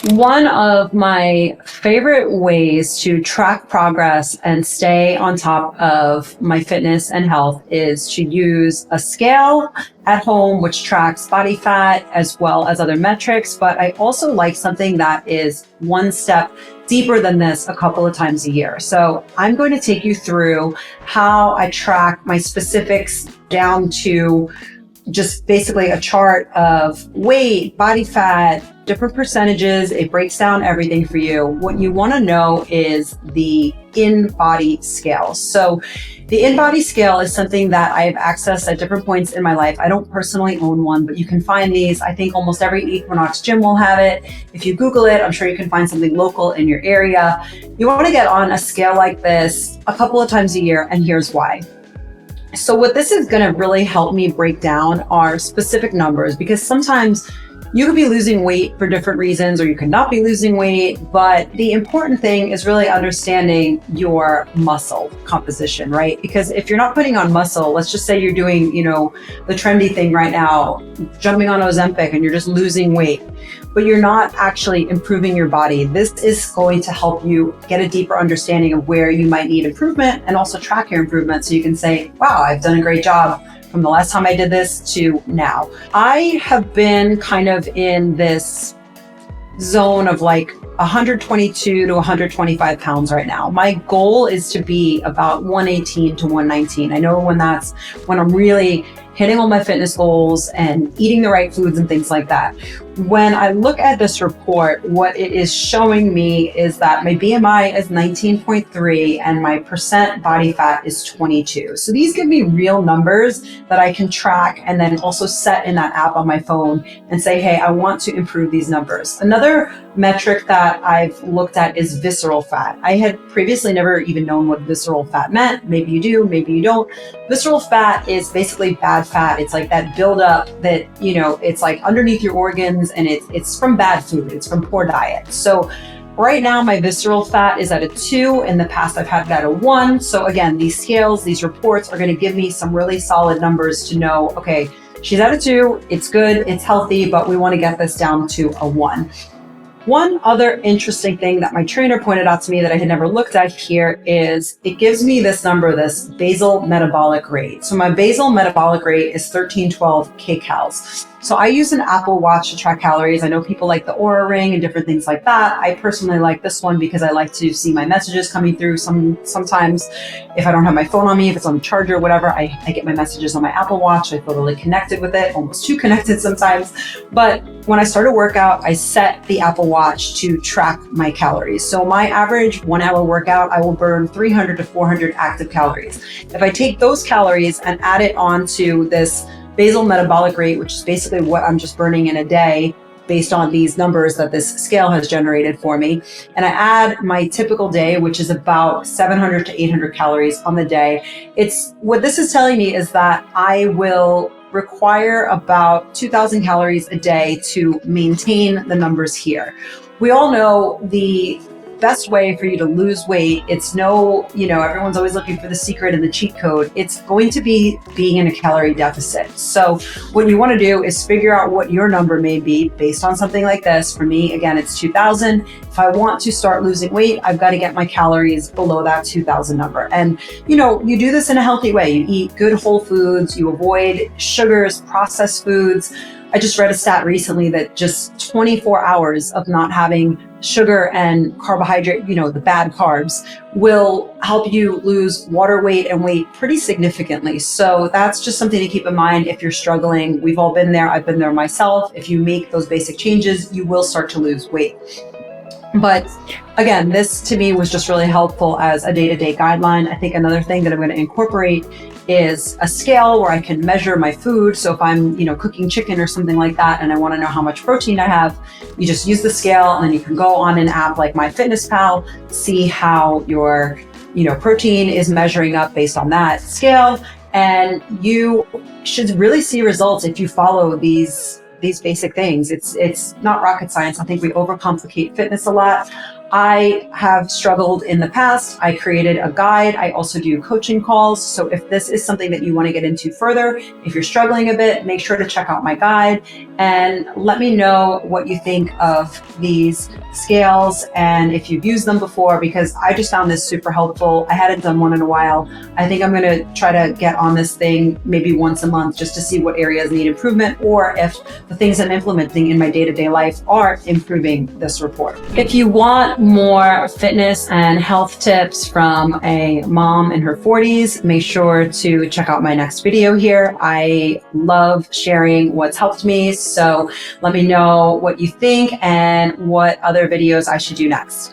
One of my favorite ways to track progress and stay on top of my fitness and health is to use a scale at home, which tracks body fat as well as other metrics. But I also like something that is one step deeper than this a couple of times a year. So I'm going to take you through how I track my specifics down to just basically a chart of weight, body fat, different percentages. It breaks down everything for you. What you want to know is the in-body scale. So the in-body scale is something that I've accessed at different points in my life. I don't personally own one, but you can find these. I think almost every Equinox gym will have it. If you Google it, I'm sure you can find something local in your area. You want to get on a scale like this a couple of times a year, and here's why. So what this is going to really help me break down are specific numbers, because sometimes you could be losing weight for different reasons, or you could not be losing weight. But the important thing is really understanding your muscle composition, right? Because if you're not putting on muscle, let's just say you're doing, the trendy thing right now, jumping on Ozempic, and you're just losing weight, but you're not actually improving your body. This is going to help you get a deeper understanding of where you might need improvement, and also track your improvement so you can say, wow, I've done a great job from the last time I did this to now. I have been kind of in this zone of like 122 to 125 pounds right now. My goal is to be about 118 to 119. I know when I'm really hitting all my fitness goals and eating the right foods and things like that. When I look at this report, what it is showing me is that my BMI is 19.3 and my percent body fat is 22. So these give me real numbers that I can track and then also set in that app on my phone and say, hey, I want to improve these numbers. Another metric that I've looked at is visceral fat. I had previously never even known what visceral fat meant. Maybe you do, maybe you don't. Visceral fat is basically bad fat. It's like that buildup that, it's like underneath your organs, and it's from bad food. It's from poor diet. So right now my visceral fat is at a 2. In the past, I've had it at a 1. So again, these scales, these reports are going to give me some really solid numbers to know, okay, she's at a 2. It's good. It's healthy, but we want to get this down to a 1. One other interesting thing that my trainer pointed out to me that I had never looked at here is it gives me this number, this basal metabolic rate. So my basal metabolic rate is 1312 kcals. So I use an Apple Watch to track calories. I know people like the Oura Ring and different things like that. I personally like this one because I like to see my messages coming through. Sometimes if I don't have my phone on me, if it's on the charger or whatever, I get my messages on my Apple Watch. I feel really connected with it, almost too connected sometimes. But when I start a workout, I set the Apple Watch to track my calories. So my average 1-hour workout, I will burn 300 to 400 active calories. If I take those calories and add it onto this basal metabolic rate, which is basically what I'm just burning in a day based on these numbers that this scale has generated for me, and I add my typical day, which is about 700 to 800 calories on the day, what this is telling me is that I will require about 2,000 calories a day to maintain the numbers here. We all know the best way for you to lose weight, everyone's always looking for the secret and the cheat code. It's going to be being in a calorie deficit. So what you want to do is figure out what your number may be based on something like this. For me, again, it's 2,000. If I want to start losing weight, I've got to get my calories below that 2,000 number. And, you do this in a healthy way. You eat good whole foods, you avoid sugars, processed foods. I just read a stat recently that just 24 hours of not having sugar and carbohydrate, the bad carbs, will help you lose water weight and weight pretty significantly. So that's just something to keep in mind if you're struggling. We've all been there. I've been there myself. If you make those basic changes, you will start to lose weight. But again, this to me was just really helpful as a day-to-day guideline. I think another thing that I'm going to incorporate is a scale where I can measure my food. So if I'm, cooking chicken or something like that, and I want to know how much protein I have, you just use the scale, and then you can go on an app like MyFitnessPal, see how your, protein is measuring up based on that scale. And you should really see results if you follow these basic things. It's not rocket science. I think we overcomplicate fitness a lot. I have struggled in the past. I created a guide. I also do coaching calls. So if this is something that you want to get into further, if you're struggling a bit, make sure to check out my guide and let me know what you think of these scales and if you've used them before, because I just found this super helpful. I hadn't done one in a while. I think I'm going to try to get on this thing maybe once a month just to see what areas need improvement, or if the things I'm implementing in my day-to-day life are improving this report. If you want more fitness and health tips from a mom in her 40s, make sure to check out my next video here. I love sharing what's helped me, so let me know what you think and what other videos I should do next.